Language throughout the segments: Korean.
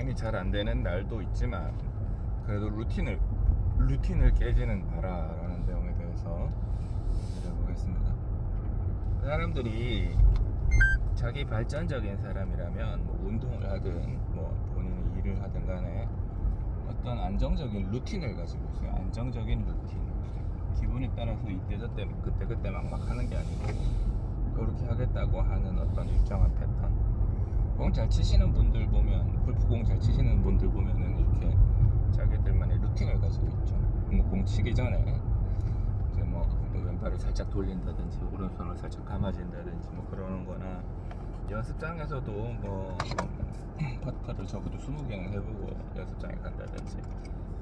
당연히 잘 안 되는 날도 있지만 그래도 루틴을 깨지는 마라라는 내용에 대해서 얘기해 보겠습니다. 사람들이 자기 발전적인 사람이라면 뭐 운동을 하든 뭐 본인이 일을 하든 간에 어떤 안정적인 루틴을 가지고 있어요. 안정적인 루틴. 기분에 따라서 이때저때 그때 막 하는 게 아니고 그렇게 하겠다고 하는 어떤 일정한 패턴. 공 잘 치시는 분들 보면, 골프공 잘 치시는 분들 보면은 이렇게 자기들만의 루틴을 가지고 있죠. 뭐 공 치기 전에 이제 뭐 왼발을 살짝 돌린다든지 오른손을 살짝 감아진다든지 뭐 그러는 거나, 연습장에서도 뭐 퍼터를 적어도 20개는 해보고 연습장에 간다든지,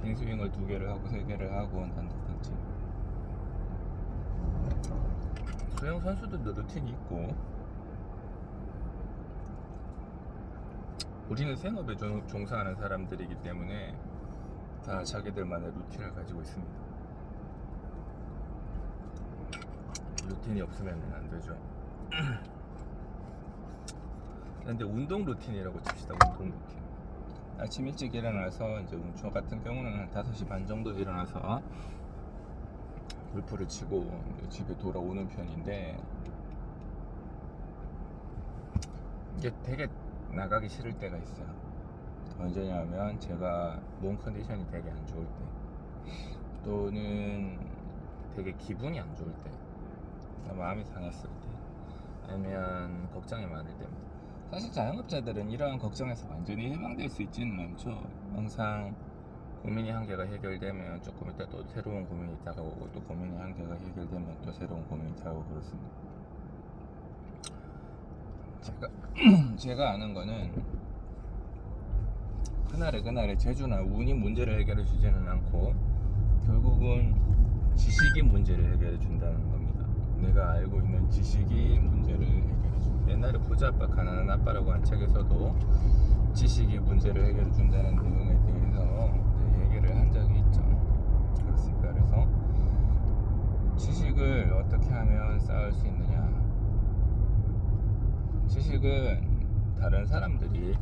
빈스윙을 2개를 하고 3개를 하고 한다든지. 수영 선수들도 루틴이 있고, 우리는 생업에 종사하는 사람들이기 때문에 다 자기들만의 루틴을 가지고 있습니다. 루틴이 없으면 안 되죠. 근데 운동 루틴이라고 칩시다. 운동 루틴. 아침 일찍 일어나서, 이제 저 같은 경우는 한 5시 반 정도 일어나서 골프를 치고 집에 돌아오는 편인데, 이게 되게 나가기 싫을 때가 있어요. 언제냐면 제가 몸 컨디션이 되게 안 좋을 때, 또는 되게 기분이 안 좋을 때, 마음이 상했을 때, 아니면 걱정이 많을 때입니다. 사실 자영업자들은 이러한 걱정에서 완전히 해방될 수 있지는 않죠. 항상 고민이 한 개가 해결되면 조금 있다 또 새로운 고민이 다가오고, 또 고민이 한 개가 해결되면 또 새로운 고민이 다가오고 그렇습니다. 제가 아는 거는 그날의 재주나 운이 문제를 해결해 주지는 않고 결국은 지식이 문제를 해결해 준다는 겁니다. 내가 알고 있는 지식이 문제를 해결해 준다. 옛날에 부자 아빠 가난한 아빠라고 한 책에서도 지식이 문제를 해결해 준다는 내용에 대해서 이제 얘기를 한 적이 있죠. 그렇습니다. 그래서 지식을 어떻게 하면 쌓을 수 있느냐. 지식은 다른 사람들이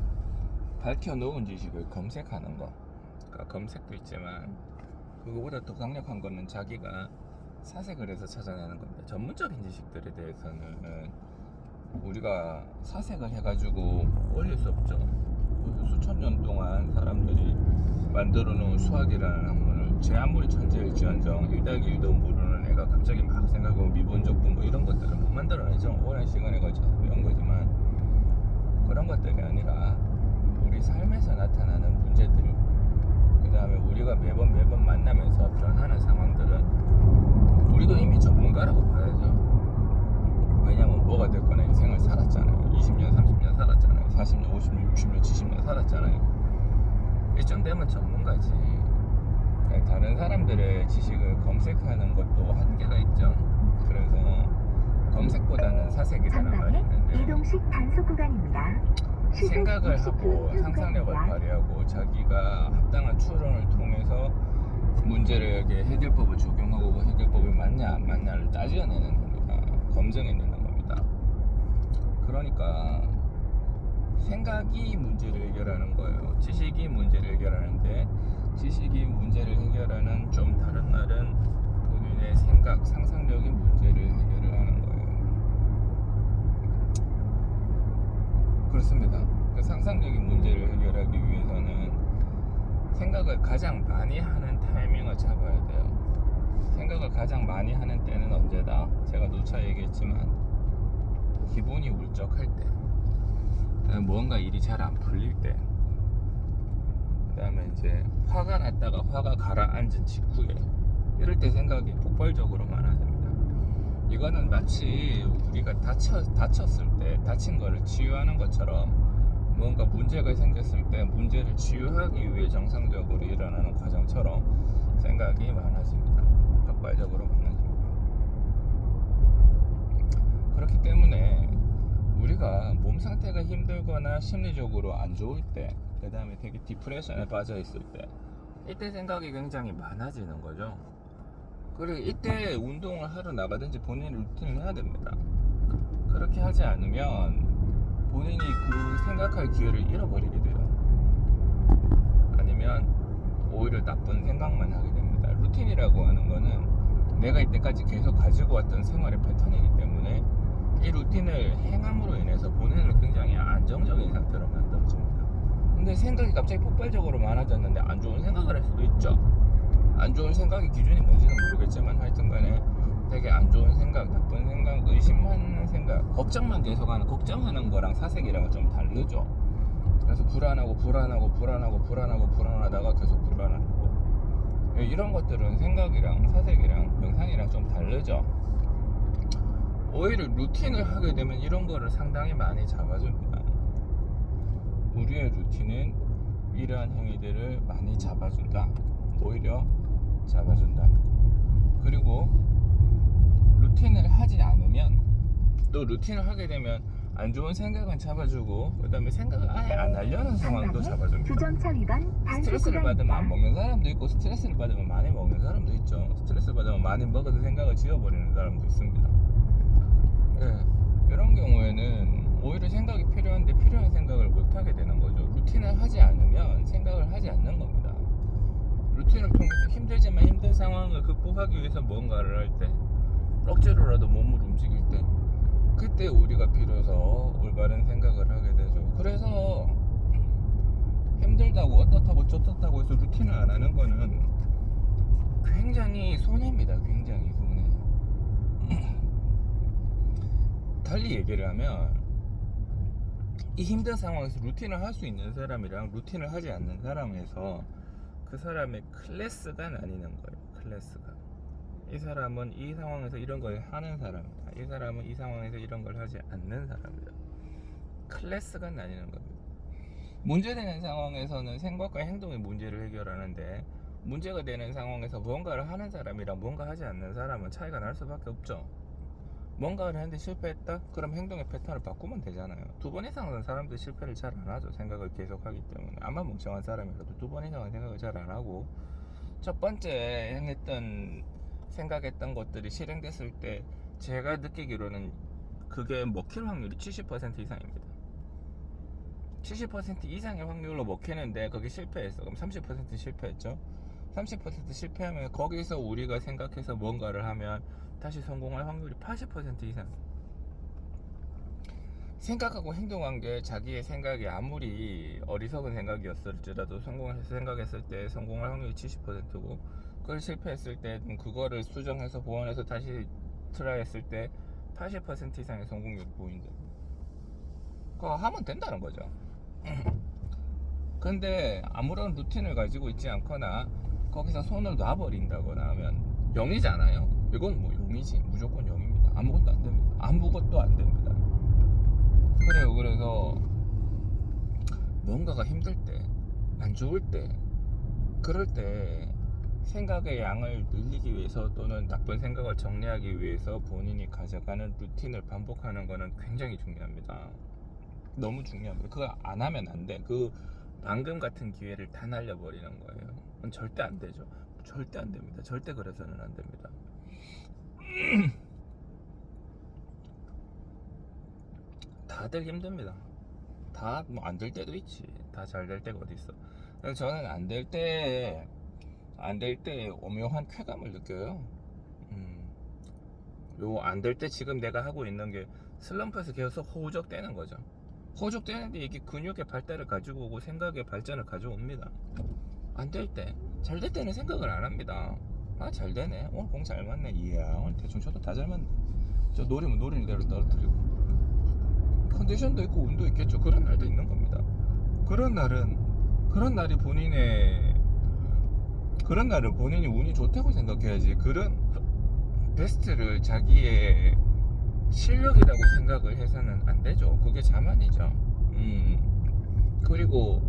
밝혀놓은 지식을 검색하는 거. 그러니까 검색도 있지만 그거보다 더 강력한 거는 자기가 사색을 해서 찾아내는 겁니다. 전문적인 지식들에 대해서는 우리가 사색을 해가지고 올릴 수 없죠. 수천 년 동안 사람들이 만들어 놓은 수학이라는 학문을 제 아무리 천재일지언정 1+1도 모르는 애가 갑자기 막 생각하고 미분적분 뭐 이런 것들을 못 만들어내죠. 오랜 시간에 걸쳐서 배운 거지만, 그런 것들이 아니라 우리 삶에서 나타나는 문제들, 그 다음에 우리가 매번 만나면서 변하는 상황들은 우리도 이미 전문가라고 봐야죠. 왜냐면 뭐가 됐거나 인생을 살았잖아요. 20년, 30년 살았잖아요. 40년, 50년, 60년, 70년 살았잖아요. 일정 되면 전문가지. 다른 사람들의 지식을 검색하는 것도 한계가 있죠. 그래서 검색보다는 사색이라는 말이 있는데, 이동식 단속 구간입니다. 생각을 하고 상상력을 발휘하고 자기가 합당한 추론을 통해서 문제를 이렇게 해결법을 적용하고 그 해결법이 맞냐 안 맞냐를 따져내는 겁니다. 검증해내는 겁니다. 그러니까 생각이 문제를 해결하는 거예요. 지식이 문제를 해결하는데, 지식이 문제를 해결하는 좀 다른 말은 본인의 생각, 상상력이 문제를 해결을 하는 거예요. 그렇습니다. 그 상상력인 문제를 해결하기 위해서는 생각을 가장 많이 하는 타이밍을 잡아야 돼요. 생각을 가장 많이 하는 때는 언제다? 제가 누차 얘기했지만, 기분이 울적할 때, 뭔가 일이 잘 안 풀릴 때, 그 다음에 이제 화가 났다가 화가 가라앉은 직후에, 이럴 때 생각이 폭발적으로 많아집니다. 이거는 마치 우리가 다쳤을 때 다친 거를 치유하는 것처럼, 뭔가 문제가 생겼을 때 문제를 치유하기 위해 정상적으로 일어나는 과정처럼 생각이 많아집니다. 폭발적으로 많아집니다. 그렇기 때문에 우리가 몸 상태가 힘들거나 심리적으로 안 좋을 때, 그 다음에 되게 디프레션에 빠져 있을 때, 이때 생각이 굉장히 많아지는 거죠. 그리고 이때 운동을 하러 나가든지 본인의 루틴을 해야 됩니다. 그렇게 하지 않으면 본인이 그 생각할 기회를 잃어버리게 돼요. 않으면 오히려 나쁜 생각만 하게 됩니다. 루틴이라고 하는 거는 내가 이때까지 계속 가지고 왔던 생활의 패턴이기 때문에 이 루틴을 행함으로 인해서 본인을 굉장히 안정적인 상태로 만들어줍니다. 근데 생각이 갑자기 폭발적으로 많아졌는데 안 좋은 생각을 할 수도 있죠. 안 좋은 생각의 기준이 뭔지는 모르겠지만 하여튼 간에 되게 안 좋은 생각, 나쁜 생각, 의심하는 생각, 걱정만 계속하는, 걱정하는 거랑 사색이랑은 좀 다르죠. 그래서 불안하다가 계속 불안하고, 이런 것들은 생각이랑 사색이랑 명상이랑 좀 다르죠. 오히려 루틴을 하게 되면 이런 거를 상당히 많이 잡아줍니다. 우리의 루틴은 이러한 행위들을 많이 잡아준다. 오히려 잡아준다. 그리고 루틴을 하지 않으면, 또 루틴을 하게 되면 안 좋은 생각은 잡아주고, 그 다음에 생각을 아예 안 하려는 상황도 잡아줍니다. 주정차 위반 단속 스트레스를 받으면 안 구간입니다. 먹는 사람도 있고, 스트레스를 받으면 많이 먹는 사람도 있죠. 스트레스 받으면 많이 먹어도 생각을 지워버리는 사람도 있습니다. 이런 경우에는 오히려 생각이 필요한데 필요한 생각을 못하게 되는 거죠. 루틴을 하지 않으면 생각을 하지 않는 겁니다. 루틴을 통해서 힘들지만 힘든 상황을 극복하기 위해서 뭔가를 할 때, 억지로라도 몸을 움직일 때, 그때 우리가 비로소 올바른 생각을 하게 되죠. 그래서 힘들다고 어떻다고 저떻다고 해서 루틴을 안 하는 거는 굉장히 손해입니다. 굉장히 손해. 달리 얘기를 하면 이 힘든 상황에서 루틴을 할 수 있는 사람이랑 루틴을 하지 않는 사람에서 그 사람의 클래스가 나뉘는 거예요. 클래스가. 이 사람은 이 상황에서 이런 걸 하는 사람이다. 이 사람은 이 상황에서 이런 걸 하지 않는 사람이다. 클래스가 나뉘는 겁니다. 문제되는 상황에서는 생각과 행동의 문제를 해결하는데, 문제가 되는 상황에서 뭔가를 하는 사람이랑 뭔가 하지 않는 사람은 차이가 날 수밖에 없죠. 뭔가를 했는데 실패했다? 그럼 행동의 패턴을 바꾸면 되잖아요. 2번 이상은 사람들이 실패를 잘 안 하죠. 생각을 계속 하기 때문에. 아마 멍청한 사람이라도 2번 이상은 생각을 잘 안 하고, 첫 번째 생각했던 것들이 실행됐을 때 제가 느끼기로는 그게 먹힐 확률이 70% 이상입니다. 70% 이상의 확률로 먹히는데 거기 실패했어. 그럼 30% 실패했죠. 30% 실패하면 거기서 우리가 생각해서 뭔가를 하면 다시 성공할 확률이 80% 이상. 생각하고 행동한 게 자기의 생각이 아무리 어리석은 생각이었을지라도 성공해서 생각했을 때 성공할 확률이 70%고, 그걸 실패했을 때 그거를 수정해서 보완해서 다시 트라이 했을 때 80% 이상의 성공률을 보인다. 그거 하면 된다는 거죠. 근데 아무런 루틴을 가지고 있지 않거나 거기서 손을 놔버린다거나 하면 0이잖아요. 이건 뭐 0이지. 무조건 0입니다. 아무것도 안 됩니다. 아무것도 안 됩니다. 그래요. 그래서 뭔가가 힘들 때, 안 좋을 때, 그럴 때 생각의 양을 늘리기 위해서 또는 나쁜 생각을 정리하기 위해서 본인이 가져가는 루틴을 반복하는 것은 굉장히 중요합니다. 너무 중요합니다. 그거 안 하면 안 돼. 그 방금 같은 기회를 다 날려버리는 거예요. 그건 절대 안 되죠. 절대 안 됩니다. 절대 그래서는 안 됩니다. 다들 힘듭니다. 다 뭐 안 될 때도 있지. 다 잘 될 때가 어디 있어. 그래서 저는 안 될 때 오묘한 쾌감을 느껴요. 요 안 될 때 지금 내가 하고 있는 게 슬럼프에서 계속 호우적대는 거죠. 호우적대는데 이게 근육의 발달을 가지고 오고 생각의 발전을 가져옵니다. 안 될 때, 잘 될 때는 생각을 안 합니다. 아, 잘 되네. 오늘 공 잘 맞네. 이야, 오늘 대충 쳐도 다 잘 맞네. 저 노리면 노리는 대로 떨어뜨리고. 컨디션도 있고 운도 있겠죠. 그런 날도 있는 겁니다. 그런 날이 그런 날은 본인이 운이 좋다고 생각해야지. 그런 베스트를 자기의 실력이라고 생각을 해서는 안 되죠. 그게 자만이죠. 그리고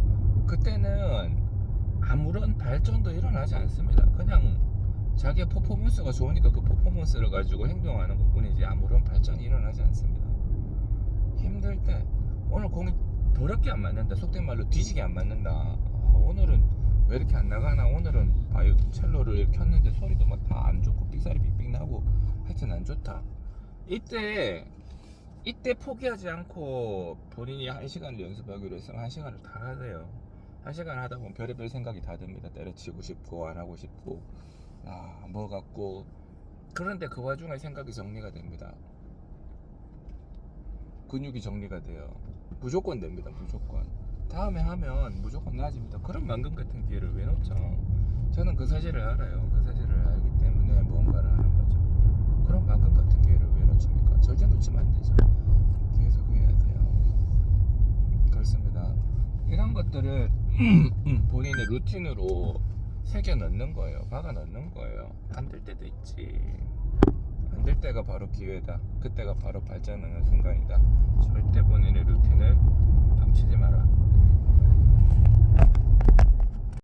그때는 아무런 발전도 일어나지 않습니다. 그냥 자기의 퍼포먼스가 좋으니까 그 퍼포먼스를 가지고 행동하는 것 뿐이지 아무런 발전이 일어나지 않습니다. 힘들 때, 오늘 공이 더럽게 안 맞는다, 속된 말로 뒤지게 안 맞는다, 오늘은 왜 이렇게 안 나가나, 오늘은 바이오 첼로를 켰는데 소리도 막 다 안 좋고 삑사리 삑삑 나고 하여튼 안 좋다. 이때 포기하지 않고 본인이 1시간을 연습하기로 했으면 1시간을 다 하세요. 1시간 하다 보면 별의별 생각이 다 듭니다. 때려치고 싶고 안 하고 싶고 뭐 같고. 그런데 그 와중에 생각이 정리가 됩니다. 근육이 정리가 돼요. 무조건 됩니다. 무조건. 다음에 하면 무조건 나아집니다. 그런 만금 같은 기회를 왜 놓죠? 저는 그 사실을 알아요. 그 사실을 알기 때문에 무언가를 하는 거죠. 그런 만금 같은 기회를 왜 놓칩니까? 절대 놓치면 안 되죠. 계속 해야 돼요. 그렇습니다. 이런 것들을 본인의 루틴으로 새겨 넣는 거예요. 박아 넣는 거예요. 안 될 때도 있지. 안 될 때가 바로 기회다. 그때가 바로 발전하는 순간이다. 절대 본인의 루틴을 망치지 마라.